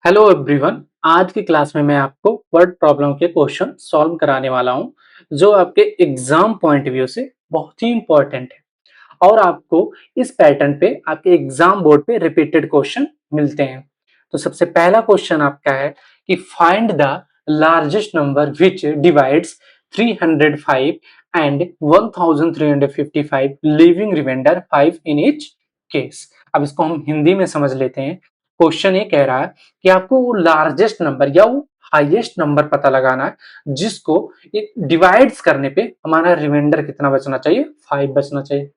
Hello everyone. आज की class में मैं आपको वर्ड प्रॉब्लम के क्वेश्चन सॉल्व कराने वाला हूं जो आपके एग्जाम पॉइंट व्यू से बहुत ही इंपॉर्टेंट है और आपको इस पैटर्न पे आपके एग्जाम बोर्ड पे रिपीटेड क्वेश्चन मिलते हैं। तो सबसे पहला क्वेश्चन आपका है कि find the largest number which divides 305 and 1355 living remainder 5 in each case. अब इसको हम हिंदी में समझ लेते हैं। क्वेश्चन ये कह रहा है कि आपको वो लार्जेस्ट नंबर या वो हाईएस्ट नंबर पता लगाना है जिसको डिवाइड्स करने पे हमारा रिमाइंडर कितना बचना चाहिए, 5 बचना चाहिए।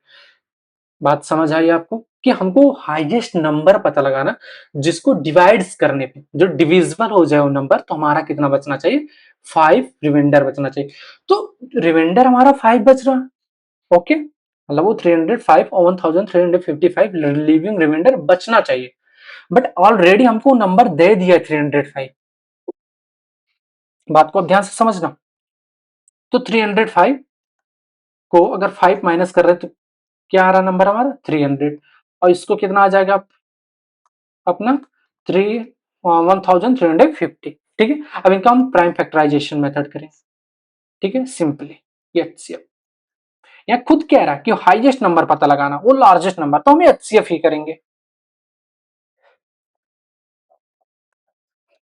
बात समझ आई आपको कि हमको हाईएस्ट नंबर पता लगाना जिसको डिवाइड्स करने पे जो डिविजिबल हो जाए वो नंबर, तो हमारा कितना बचना चाहिए, 5 रिमाइंडर बचना चाहिए। तो रिमाइंडर हमारा 5 बच रहा है। ओके, मतलब वो 305 और 1355 लिविंग रिमाइंडर बचना चाहिए। बट ऑलरेडी हमको नंबर दे दिया 305। बात को अब ध्यान से समझना। तो 305 को अगर 5 माइनस कर रहे हैं तो क्या आ रहा नंबर हमारा 300, और इसको कितना आ जाएगा अपना 1350। ठीक है, अब इनका हम प्राइम फैक्टराइजेशन मेथड करें। ठीक है, सिंपली एचसीएफ यहाँ खुद कह रहा है कि हाईएस्ट नंबर पता लगाना, वो लार्जेस्ट नंबर, तो हम एचसीएफ ही करेंगे।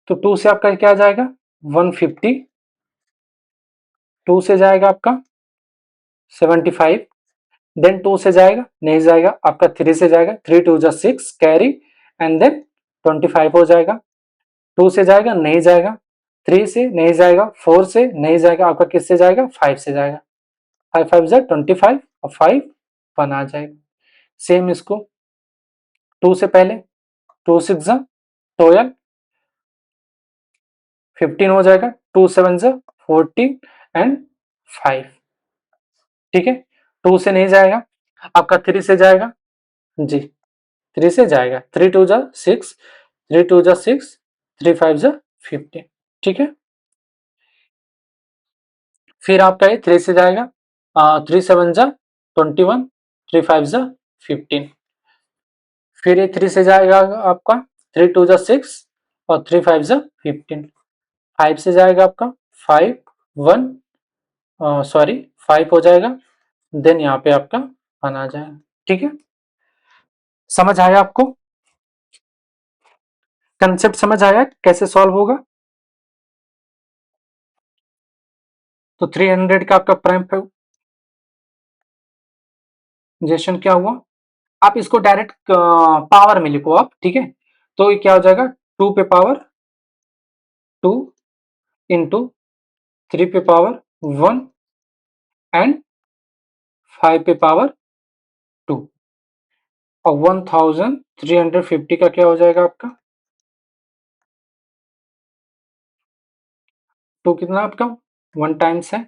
तो 2 से आपका क्या आ जाएगा 150, 2 से जाएगा आपका 75, देन 2 से जाएगा नहीं जाएगा आपका 3 से जाएगा, 3 2 जा 6 कैरी एंड देन 25 हो जाएगा। 2 से जाएगा नहीं जाएगा, 3 से नहीं जाएगा, 4 से नहीं जाएगा, आपका किससे जाएगा 5 से जाएगा। 5 5 जा 25 और 5 1 आ जाएगा। सेम इसको 2 से पहले 2 6 जा 12, 15 हो जाएगा, 2 7 जा 14 एंड 5। ठीक है, 2 से नहीं जाएगा आपका 3 से जाएगा जी, 3 से जाएगा, 3 2 जा 6, 3 2 जा 6, 3 5 जा 15। ठीक है, फिर आपका ये 3 से जाएगा 3 7 जा 21, 3 5 जा 15। फिर ये 3 से जाएगा आपका 3 2 जा 6 और 3 5 जा 15। 5 से जाएगा आपका 5 1 सॉरी 5 हो जाएगा, देन यहाँ पे आपका 1 आ जाएगा। ठीक है, समझ आया आपको, कंसेप्ट समझ आया कैसे सॉल्व होगा। तो 300 का आपका प्राइम फैक्टराइजेशन क्या हुआ, आप इसको डायरेक्ट पावर में लिखो आप। ठीक है, तो ये क्या हो जाएगा 2 पे पावर 2 इंटू 3 पे पावर 1 एंड 5 पे पावर 2, और 1350 का क्या हो जाएगा आपका 2 कितना आपका 1 टाइम्स है,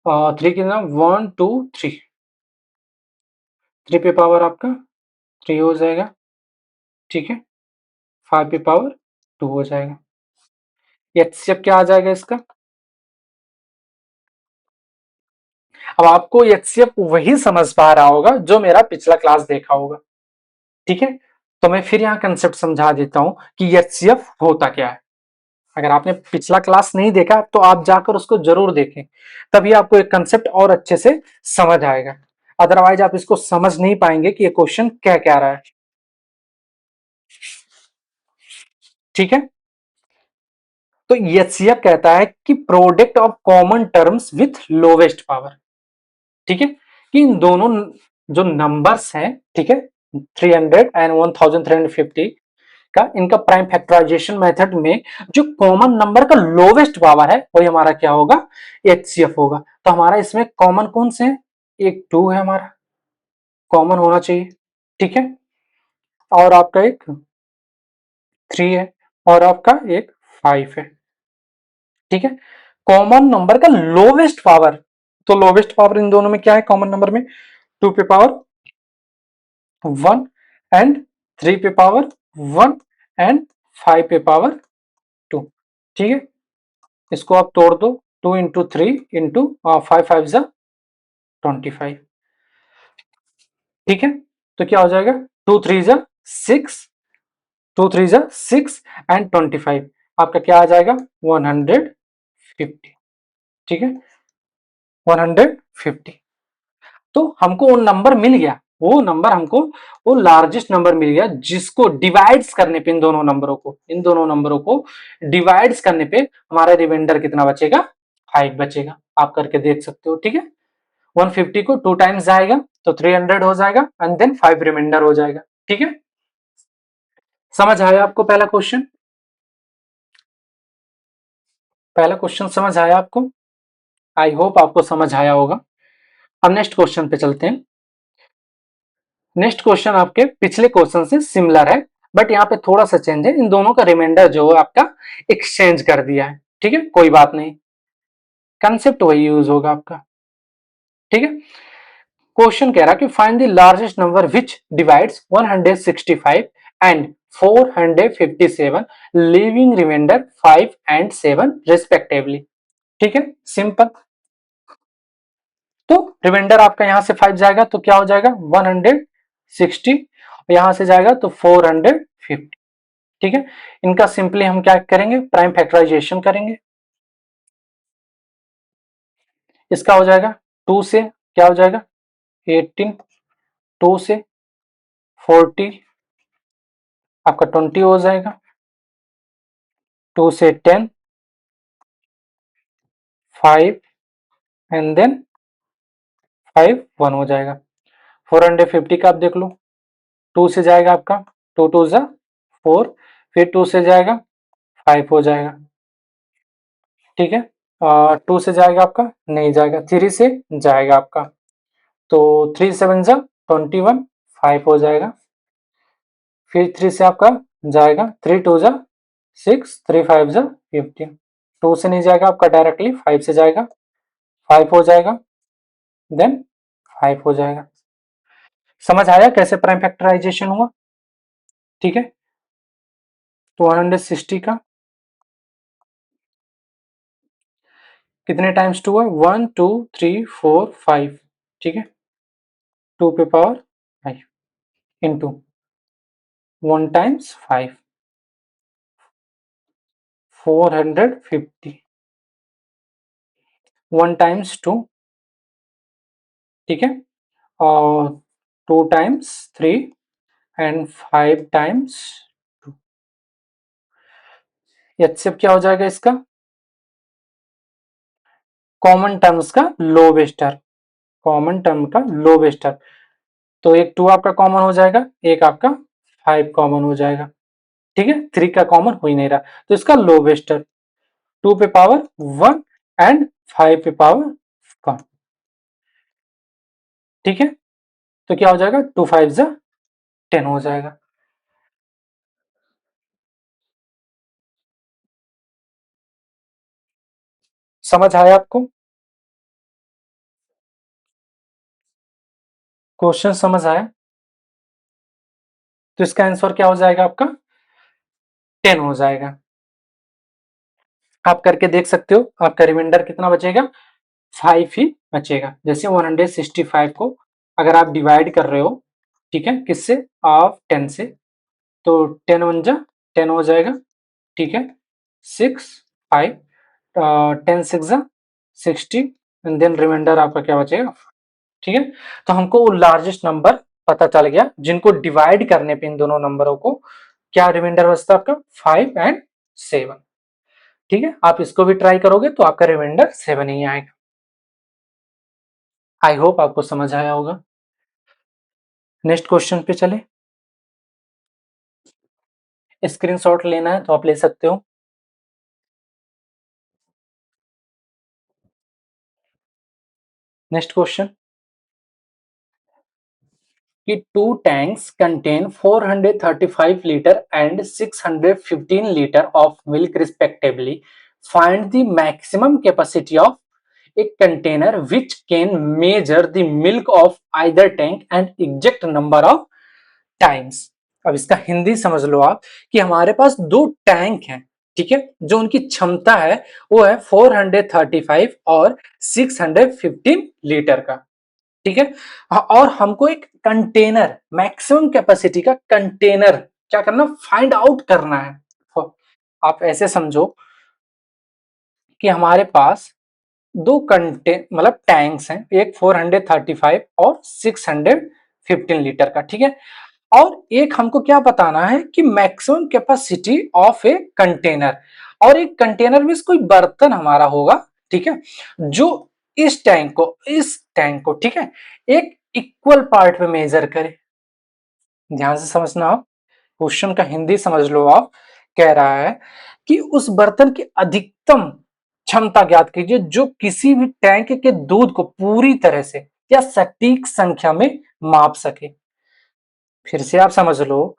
3 कितना 1 2 3, 3 पे पावर आपका 3 हो जाएगा। ठीक है, 5 पे पावर 2 हो जाएगा। एचसीएफ क्या आ जाएगा इसका, अब आपको एचसीएफ वही समझ पा रहा होगा जो मेरा पिछला क्लास देखा होगा। ठीक है, तो मैं फिर यहाँ कंसेप्ट समझा देता हूं कि एचसीएफ होता क्या है। अगर आपने पिछला क्लास नहीं देखा तो आप जाकर उसको जरूर देखें, तभी आपको एक कंसेप्ट और अच्छे से समझ आएगा। अदरवाइज आप इसको समझ नहीं पाएंगे कि ये क्वेश्चन क्या क्या रहा है। ठीक है, तो एचसीएफ कहता है कि product of common terms with lowest power. ठीक है, कि इन दोनों जो नंबर्स हैं, ठीक है 300 एंड 1350 का, इनका प्राइम फैक्टराइजेशन मेथड में जो कॉमन नंबर का लोवेस्ट पावर है वही हमारा क्या होगा एचसीएफ होगा। तो हमारा इसमें कॉमन कौन से हैं, एक 2 है हमारा कॉमन होना चाहिए। ठीक है, और आपका एक 3 है और आपका एक 5 है। ठीक है, कॉमन नंबर का लोवेस्ट पावर, तो लोवेस्ट पावर इन दोनों में क्या है कॉमन नंबर में 2 पे पावर 1 एंड 3 पे पावर 1 एंड 5 पे पावर 2। ठीक है, इसको आप तोड़ दो, 2 इंटू 3 इंटू 5 5 जा 25। ठीक है, तो क्या हो जाएगा 2 3 जा 6 2 3 जा 6 एंड 25 आपका क्या आ जाएगा 150। ठीक है 150। तो हमको वो नंबर मिल गया, वो नंबर हमको वो लार्जेस्ट नंबर मिल गया जिसको डिवाइड्स करने पे इन दोनों नंबरों को डिवाइड्स करने पे हमारा रिमाइंडर कितना बचेगा 5 बचेगा। आप करके देख सकते हो। ठीक है 150 को 2 टाइम्स जाएगा तो 300 हो जाएगा एंड देन 5 रिमाइंडर हो जाएगा। ठीक है समझ आया आपको पहला क्वेश्चन? पहला क्वेश्चन समझ आया आपको? आई होप आपको समझ आया होगा। अब नेक्स्ट क्वेश्चन पे चलते हैं। नेक्स्ट क्वेश्चन आपके पिछले क्वेश्चन से सिमिलर है बट यहाँ पे थोड़ा सा चेंज है, इन दोनों का रिमाइंडर जो है आपका एक्सचेंज कर दिया है। ठीक है कोई बात नहीं, कंसेप्ट वही यूज होगा आपका। ठीक है क्वेश्चन कह रहा कि find the largest number which divides 165 and 457 leaving remainder 5 and 7 respectively. ठीक है सिंपल। तो रिमाइंडर आपका यहां से 5 जाएगा तो क्या हो जाएगा 160, यहां से जाएगा तो 450। ठीक है इनका सिंपली हम क्या करेंगे प्राइम फैक्टराइजेशन करेंगे। इसका हो जाएगा 2 से क्या हो जाएगा 18, 2 से 40 आपका 20 हो जाएगा, 2 से 10 5 एंड देन 5 1 हो जाएगा। 450 का आप देख लो 2 से जाएगा आपका 2 2 जा 4, फिर 2 से जाएगा 5 हो जाएगा। ठीक है 2 से जाएगा आपका नहीं जाएगा, 3 से जाएगा आपका तो 3 7 जा 21 5 हो जाएगा। फिर 3 से आपका जाएगा 3 2 जा 6 3 5 जा 15, 2 से नहीं जाएगा आपका डायरेक्टली 5 से जाएगा 5 हो जाएगा देन 5 हो जाएगा। समझ आया कैसे प्राइम फैक्टराइजेशन हुआ? ठीक है तो 160 का कितने टाइम्स 2 है 1 2 3 4 5। ठीक है 2 पे पावर 5 इंटू 1 टाइम्स 5 450 1 टाइम्स 2। ठीक है और 2 टाइम्स 3 एंड 5 टाइम्स 2। एचसीएफ क्या हो जाएगा इसका कॉमन टर्म्स का लोवेस्टर, कॉमन टर्म का लोवेस्टर। तो एक 2 आपका कॉमन हो जाएगा, एक आपका 5 कॉमन हो जाएगा। ठीक है 3 का कॉमन हो ही नहीं रहा तो इसका लोवेस्टर 2 पे पावर 1 एंड 5 पे पावर 1। ठीक है तो क्या हो जाएगा 2 5 जा 10 हो जाएगा। समझ आया आपको? क्वेश्चन समझ आया? तो इसका आंसर क्या हो जाएगा आपका 10 हो जाएगा। आप करके देख सकते हो आपका रिमाइंडर कितना बचेगा 5 ही बचेगा। जैसे 165 को अगर आप डिवाइड कर रहे हो ठीक है किससे ऑफ 10 से तो 10 1 जा 10 हो जाएगा। ठीक है 6 5 10 6 जा 60 एंड देन रिमाइंडर आपका क्या बचेगा। ठीक है तो हमको वो लार्जेस्ट नंबर पता चल गया जिनको डिवाइड करने पे इन दोनों नंबरों को क्या रिमाइंडर बचता है आपका 5 एंड 7। ठीक है आप इसको भी ट्राई करोगे तो आपका रिमाइंडर 7 ही आएगा। आई होप आपको समझ आया होगा। नेक्स्ट क्वेश्चन पे चले। स्क्रीनशॉट लेना है तो आप ले सकते हो। नेक्स्ट क्वेश्चन कि two tanks contain 435 liter and 615 liter of milk respectively. Find the maximum capacity of a container which can measure the milk of either tank and exact number of times. अब इसका हिंदी समझ लो आप कि हमारे पास दो tank हैं। ठीक है जो उनकी क्षमता है वो है 435 और 615 लीटर का। ठीक है और हमको एक कंटेनर मैक्सिमम कैपेसिटी का कंटेनर क्या करना, फाइंड आउट करना है। आप ऐसे समझो कि हमारे पास दो कंटे मतलब टैंक्स हैं, एक 435 और 615 लीटर का, ठीक है। और एक हमको क्या बताना है कि maximum capacity of a container, और एक कंटेनर में कोई बर्तन हमारा होगा, ठीक है, जो इस टैंक को ठीक है एक इक्वल पार्ट में मेजर करे। ध्यान से समझना आप, क्वेश्चन का हिंदी समझ लो आप। कह रहा है कि उस बर्तन की अधिकतम क्षमता ज्ञात कीजिए जो किसी भी टैंक के दूध को पूरी तरह से या सटीक संख्या में माप सके। फिर से आप समझ लो,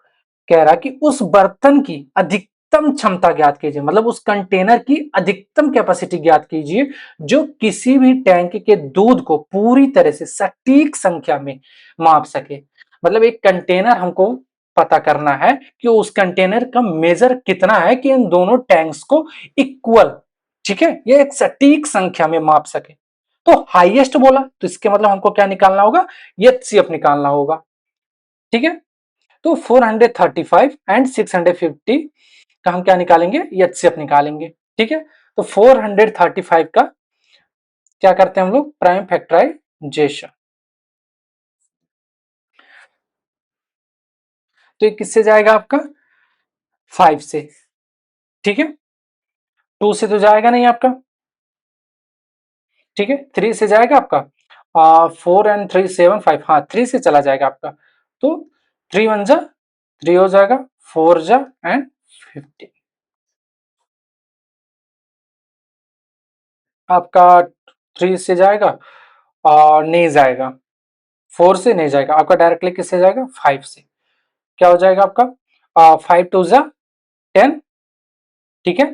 कह रहा कि उस बर्तन की अधिकतम क्षमता ज्ञात कीजिए, मतलब उस कंटेनर की अधिकतम कैपेसिटी ज्ञात कीजिए जो किसी भी टैंक के दूध को पूरी तरह से सटीक संख्या में माप सके। मतलब एक कंटेनर हमको पता करना है कि उस कंटेनर का मेजर कितना है कि इन दोनों टैंक्स को इक्वल, ठीक है, ये एक सटीक संख्या में माप सके। तो हाईएस्ट बोला तो इसके मतलब हमको क्या निकालना होगा, एचसीएफ निकालना होगा, ठीक है। तो 435 एंड 650 का हम क्या निकालेंगे, एचसीएफ निकालेंगे, ठीक है। तो 435 का क्या करते हैं हम लोग, प्राइम फैक्टराइजेशन। तो ये किससे जाएगा आपका, 5 से, ठीक है। 2 से तो जाएगा नहीं आपका, ठीक है। 3 से जाएगा आपका, 4 एंड 3 7 5, हाँ 3 से चला जाएगा आपका। तो 3 1 जा 3 हो जाएगा, 4 जा एंड 50 आपका। 3 से जाएगा और नहीं जाएगा, 4 से नहीं जाएगा आपका, डायरेक्टली किससे जाएगा, 5 से। क्या हो जाएगा आपका, 5 2 जा 10, ठीक है।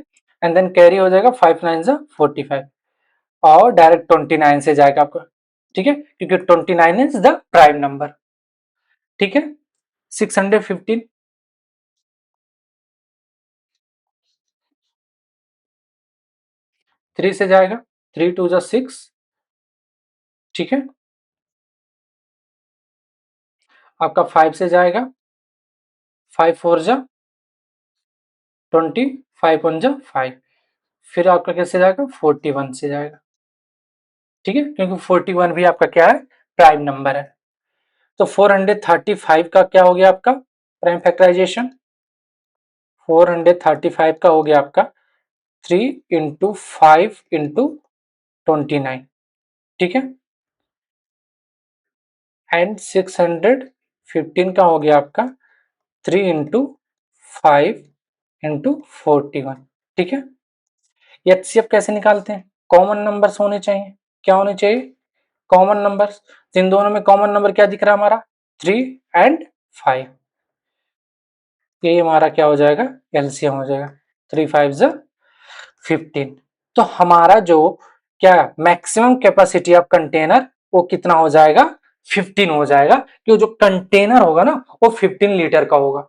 एंड देन कैरी हो जाएगा 5 9 जा 45, और डायरेक्ट 29 से जाएगा आपका, ठीक है, क्योंकि 29 इज द प्राइम नंबर, ठीक है। 615 3 से जाएगा, 3 2 जा 6, ठीक है। आपका 5 से जाएगा, 5 4 जा 20, 5 1 जा 5, फिर आपका कैसे जाएगा, 41 से जाएगा, ठीक है, क्योंकि 41 भी आपका क्या है, प्राइम नंबर है। तो 435 का क्या हो गया आपका प्राइम फैक्टराइजेशन, 435 का हो गया आपका 3 इंटू 5 इंटू 29, ठीक है। एंड 615 का हो गया आपका 3 इंटू 5 इंटू 41, ठीक है। एचसीएफ कैसे निकालते हैं, कॉमन नंबर्स होने चाहिए, क्या होने चाहिए, कॉमन नंबर्स। इन दोनों में कॉमन नंबर क्या दिख रहा है हमारा, 3 एंड 5, ये हमारा क्या हो जाएगा, एलसीएम हो जाएगा, 3 5 जा 15। तो हमारा जो क्या मैक्सिमम कैपेसिटी ऑफ कंटेनर वो कितना हो जाएगा, 15 हो जाएगा, क्योंकि जो कंटेनर होगा ना वो 15 लीटर का होगा।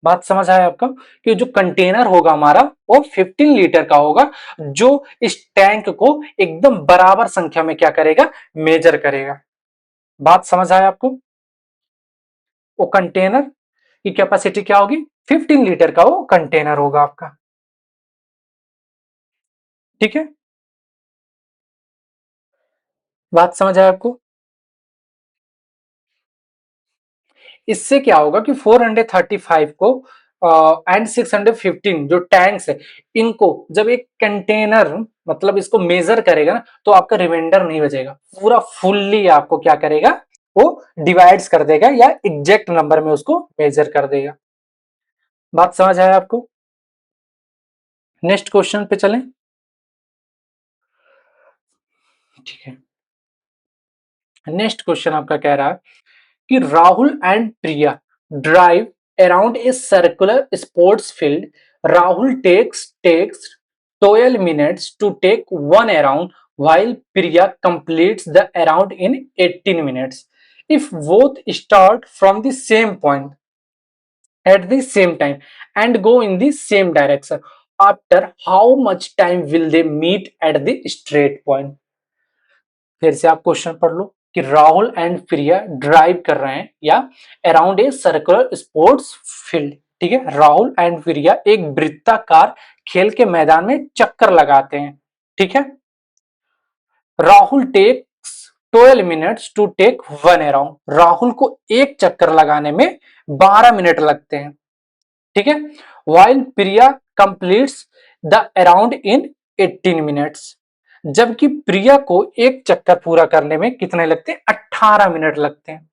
बात समझ आया आपका, कि जो कंटेनर होगा हमारा वो 15 लीटर का होगा, जो इस टैंक को एकदम बराबर संख्या में क्या करेगा, मेजर करेगा। बात समझ आया आपको, वो कंटेनर की कैपेसिटी क्या होगी, 15 लीटर का वो कंटेनर होगा आपका, ठीक है। बात समझ आया आपको। इससे क्या होगा कि 435 को एंड 615 जो टैंक्स है, इनको जब एक कंटेनर मतलब इसको मेजर करेगा ना तो आपका रिमाइंडर नहीं बचेगा, पूरा फुल्ली आपको क्या करेगा, वो डिवाइड्स कर देगा या एग्जैक्ट नंबर में उसको मेजर कर देगा। बात समझ आया आपको। नेक्स्ट क्वेश्चन पे चलें, ठीक है। नेक्स्ट क्वेश्चन आपका कह रहा है कि Rahul and Priya drive around a circular sports field, Rahul takes 12 minutes to take one around while Priya completes the around in 18 minutes. If both start from the same point at the same time and go in the same direction, after how much time will they meet at the straight point? फिर से आप question पढ़ लो। कि Rahul and Priya drive कर रहे हैं या around a circular sports field. ठीक है, राहुल एंड प्रिया एक वृत्ताकार खेल के मैदान में चक्कर लगाते हैं। ठीक है, Rahul takes 12 minutes to take one around. Rahul को एक चक्कर लगाने में 12 मिनट लगते हैं। ठीक है, while Priya completes the around in 18 minutes. जबकि प्रिया को एक चक्कर पूरा करने में कितने लगते हैं? 18 मिनट लगते हैं।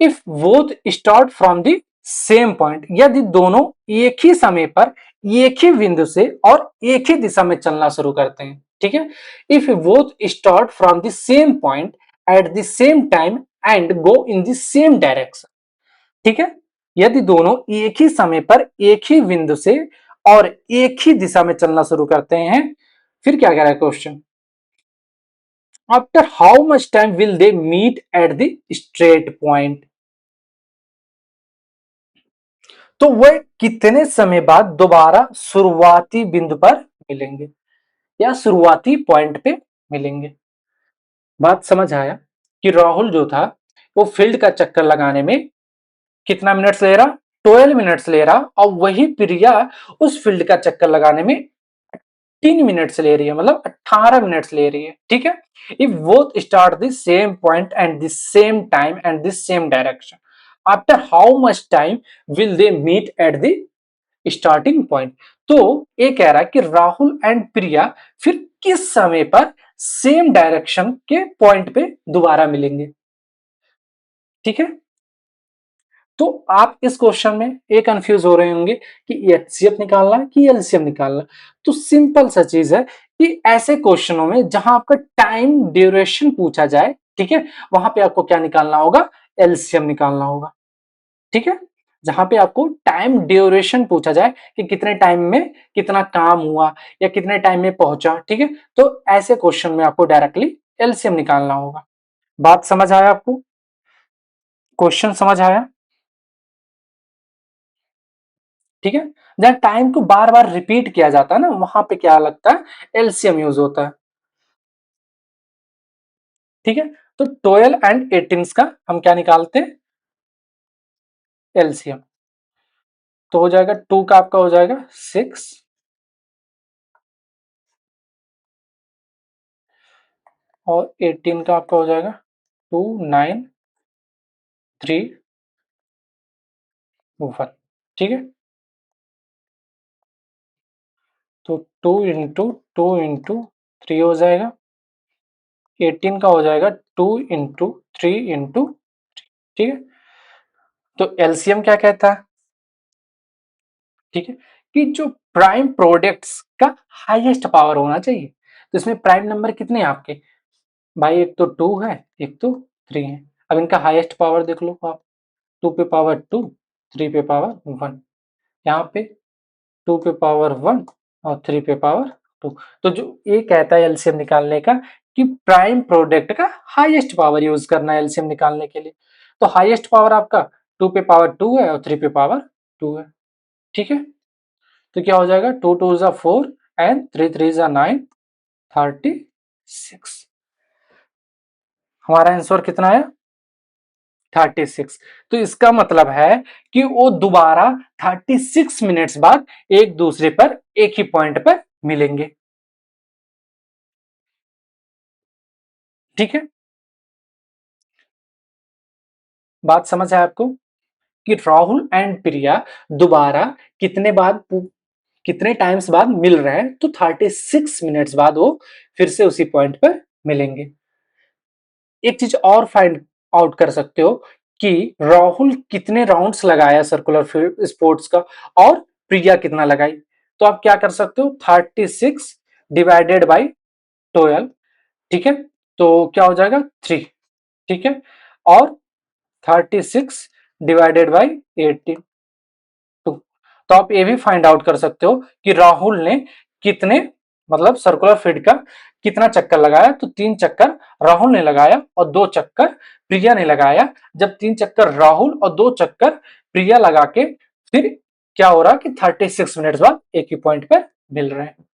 If both start from the same point, यदि दोनों एक ही समय पर एक ही बिंदु से और एक ही दिशा में चलना शुरू करते हैं। ठीक है, if both start from the same point at the same time and go in the same direction. ठीक है, यदि दोनों एक ही समय पर एक ही बिंदु से और एक ही दिशा में चलना शुरू करते हैं, फिर क्या कह रहा है question? After how much time will they meet at the straight point. तो वह कितने समय बाद दोबारा शुरुआती बिंदु पर मिलेंगे या शुरुआती पॉइंट पे मिलेंगे। बात समझ आया कि राहुल जो था वो फील्ड का चक्कर लगाने में कितना मिनट्स ले रहा? 12 मिनट्स ले रहा, और वही प्रिया उस फील्ड का चक्कर लगाने में 3 मिनट्स ले रही है, मतलब 18 मिनट्स ले रही है। ठीक है, if both start the same point and the same time and the same direction, after how much time will they meet at the starting point. तो ये कह रहा है कि राहुल एंड प्रिया फिर किस समय पर सेम डायरेक्शन के पॉइंट पे दोबारा मिलेंगे। ठीक है, तो आप इस क्वेश्चन में ये कंफ्यूज हो रहे होंगे कि एचसीएफ निकालना है कि एलसीएम निकालना। तो सिंपल सा चीज है कि ऐसे क्वेश्चनों में जहां आपका टाइम ड्यूरेशन पूछा जाए, ठीक है, वहां पे आपको क्या निकालना होगा? एलसीएम निकालना होगा। ठीक है, जहां पे आपको टाइम ड्यूरेशन पूछा जाए कि कितने टाइम में कितना काम हुआ या कितने टाइम में पहुंचा। ठीक है, तो ऐसे क्वेश्चन में आपको डायरेक्टली एलसीएम निकालना होगा। बात समझ आया आपको? क्वेश्चन समझ आया? ठीक है, जहां टाइम को बार बार रिपीट किया जाता है ना, वहां पे क्या लगता है? एलसीएम यूज होता है। ठीक है, तो 12 एंड 18 का हम क्या निकालते हैं? एलसीएम। तो हो जाएगा 2 का आपका हो जाएगा 6, और 18 का आपका हो जाएगा 2, 9, 3, 1। ठीक है, तो 2 इंटू 3 हो जाएगा। 18 का हो जाएगा 2 इंटू 3 इंटू। ठीक है, तो एलसीएम क्या कहता है? ठीक है, कि जो प्राइम प्रोडक्ट्स का हाईएस्ट पावर होना चाहिए। तो इसमें प्राइम नंबर कितने हैं आपके भाई? एक तो 2 है, एक तो 3 है। अब इनका हाईएस्ट पावर देख लो आप। 2 पे पावर 2, 3 पे पावर 1। यहाँ पे 2 पे पावर 1 और 3 पे पावर 2। तो जो ये कहता है एलसीएम निकालने का कि प्राइम प्रोडक्ट का हाईएस्ट पावर यूज करना है एलसीएम निकालने के लिए। तो हाईएस्ट पावर आपका 2 पे पावर 2 है और 3 पे पावर 2 है। ठीक है, तो क्या हो जाएगा? 2 2 जा 4 एंड 3 3 जा 9, 36। हमारा आंसर कितना है? 36। तो इसका मतलब है कि वो दोबारा 36 मिनट्स बाद एक दूसरे पर एक ही पॉइंट पर मिलेंगे। ठीक है, बात समझ है आपको कि राहुल एंड प्रिया दोबारा कितने बाद कितने टाइम्स बाद मिल रहे हैं? तो 36 मिनट्स बाद वो फिर से उसी पॉइंट पर मिलेंगे। एक चीज और फाइंड आउट कर सकते हो कि राहुल कितने राउंड्स लगाया सर्कुलर फील्ड स्पोर्ट्स का और प्रिया कितना लगाई। तो आप क्या कर सकते हो? 36 डिवाइडेड बाई 12। ठीक है, तो क्या हो जाएगा? 3। ठीक है, और 36 डिवाइडेड बाई 18। तो आप ये भी फाइंड आउट कर सकते हो कि राहुल ने कितने, मतलब सर्कुलर फील्ड का कितना चक्कर लगाया। तो 3 चक्कर राहुल ने लगाया और 2 चक्कर प्रिया ने लगाया। जब 3 चक्कर राहुल और 2 चक्कर प्रिया लगा के फिर क्या हो रहा है कि 36 मिनट बाद एक ही पॉइंट पर मिल रहे हैं।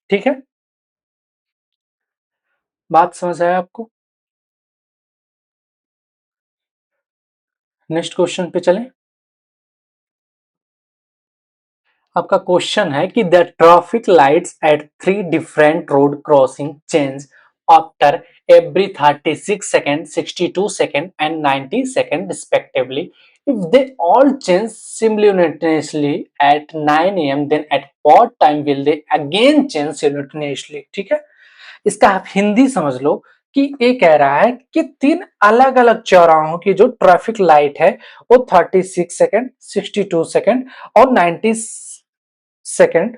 ठीक है, बात समझ आया आपको? नेक्स्ट क्वेश्चन पे चलें। आपका क्वेश्चन है कि the traffic lights at 3 different road crossing change after every 36 seconds, 62 seconds, and 90 seconds respectively. If they all change simultaneously at 9 a.m., then at what time will they again change simultaneously? ठीक है, इसका आप हिंदी समझ लो कि ये कह रहा है कि 3 अलग-अलग चौराहों की जो ट्रैफिक लाइट है वो 36 सेकंड, 62 सेकंड और 90 सेकंड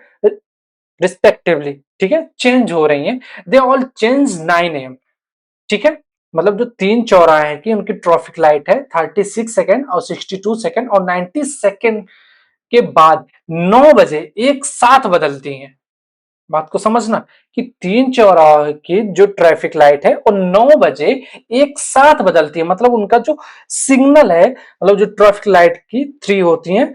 रिस्पेक्टिवली, ठीक है, चेंज हो रही हैं। दे ऑल चेंज 9 AM, ठीक है, मतलब जो 3 चौराहे हैं कि उनकी ट्रैफिक लाइट है 36 सेकंड और 62 सेकंड और 90 सेकंड के बाद 9 बजे एक साथ बदलती हैं। बात को समझना कि 3 चौराहे की जो ट्रैफिक लाइट है वो 9 बजे एक साथ बदलती है, मतलब उनका जो सिग्नल है, मतलब जो ट्रैफिक लाइट की 3 होती हैं,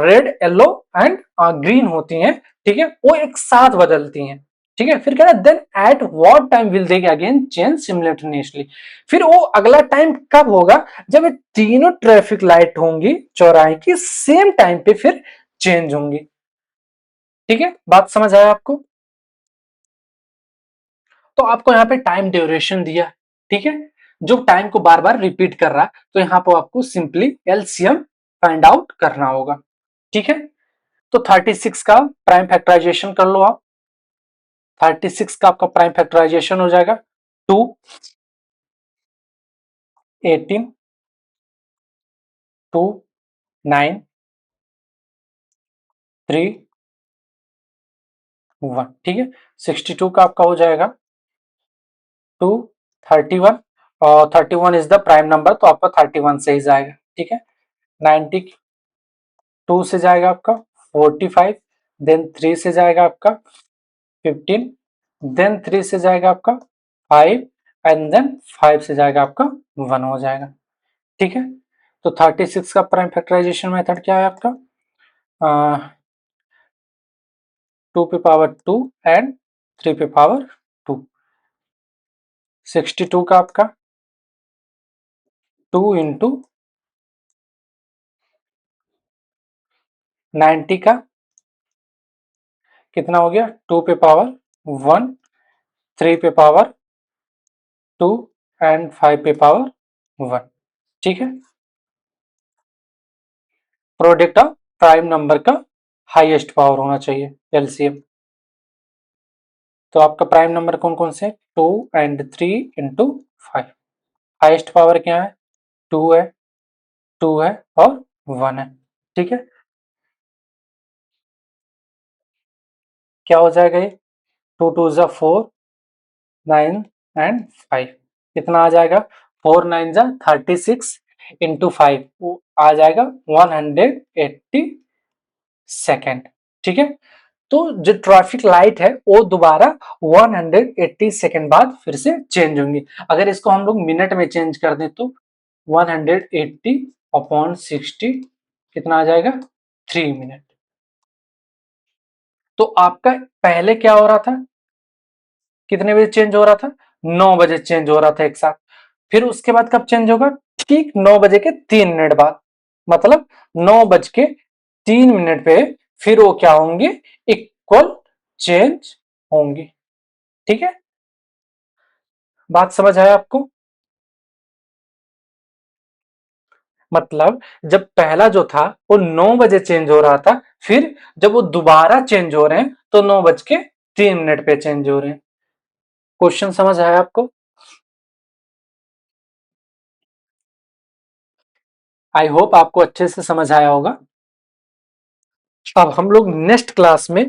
रेड, येलो एंड ग्रीन होती हैं, ठीक है, वो एक साथ बदलती हैं, ठीक है। फिर कह रहा है then at what time will they again change simultaneously, फिर वो अगला टाइम कब होगा जब ये तीनों ट्रैफिक लाइट होंगी चौराहे की सेम टाइम पे फिर चेंज होंगी, ठीक है। बात समझ आया आपको? तो आपको यहाँ पे टाइम ड्यूरेशन दिया, ठीक है, जो टाइम को बार बार रिपीट कर रहा है, तो यहाँ पर आपको सिंपली एलसीएम फाइंड आउट करना होगा, ठीक है। तो 36 का प्राइम फैक्टराइजेशन कर लो आप। 36 का आपका प्राइम फैक्टराइजेशन हो जाएगा 2, 18, 2, 9, 3, 1, ठीक है। 62 का आपका हो जाएगा 2, 31, और 31 इज द प्राइम नंबर, तो आपका 31 से ही जाएगा, ठीक है। 92 से जाएगा आपका 45, देन 3 से जाएगा आपका 15, देन 3 से जाएगा आपका 5, एंड देन 5 से जाएगा आपका 1 हो जाएगा, ठीक है। तो 36 का प्राइम फैक्टराइजेशन मेथड क्या है आपका? 2 पे पावर 2 एंड 3 पे पावर 2। 62 का आपका 2 इंटू 90 का कितना हो गया? 2 पे पावर 1, 3 पे पावर 2 एंड 5 पे पावर 1, ठीक है। प्रोडक्ट ऑफ प्राइम नंबर का हाईएस्ट पावर होना चाहिए, एलसीएम। तो आपका प्राइम नंबर कौन कौन से? 2 एंड 3 इंटू 5। हाईएस्ट पावर क्या है? 2 है, 2 है और 1 है, ठीक है। क्या हो जाएगा ये? 2 2 जा 4, 9 एंड 5, कितना आ जाएगा? 4 9 जा 36 इंटू 5 आ जाएगा 180 सेकेंड, ठीक है। तो जो ट्रैफिक लाइट है वो दोबारा 180 सेकेंड बाद फिर से चेंज होंगी। अगर इसको हम लोग मिनट में चेंज कर दें तो 180 अपॉन 60 कितना आ जाएगा? 3 मिनट। तो आपका पहले क्या हो रहा था? कितने बजे चेंज हो रहा था? 9 बजे चेंज हो रहा था एक साथ। फिर उसके बाद कब चेंज होगा? ठीक 9 बजे के 3 मिनट बाद, मतलब 9 बज के 3 मिनट पे फिर वो क्या होंगे? इक्वल चेंज होंगी, ठीक है। बात समझ आया आपको? मतलब जब पहला जो था वो 9 बजे चेंज हो रहा था, फिर जब वो दोबारा चेंज हो रहे हैं तो 9 बज के 3 मिनट पे चेंज हो रहे हैं। क्वेश्चन समझ आया आपको? आई होप आपको अच्छे से समझ आया होगा। अब हम लोग नेक्स्ट क्लास में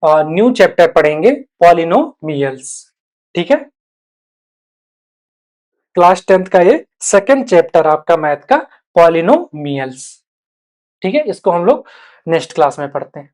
न्यू चैप्टर पढ़ेंगे, पॉलिनोमियल्स, ठीक है। क्लास 10th का ये सेकंड चैप्टर आपका मैथ का, पॉलिनोमियल्स, ठीक है। इसको हम लोग नेक्स्ट क्लास में पढ़ते हैं।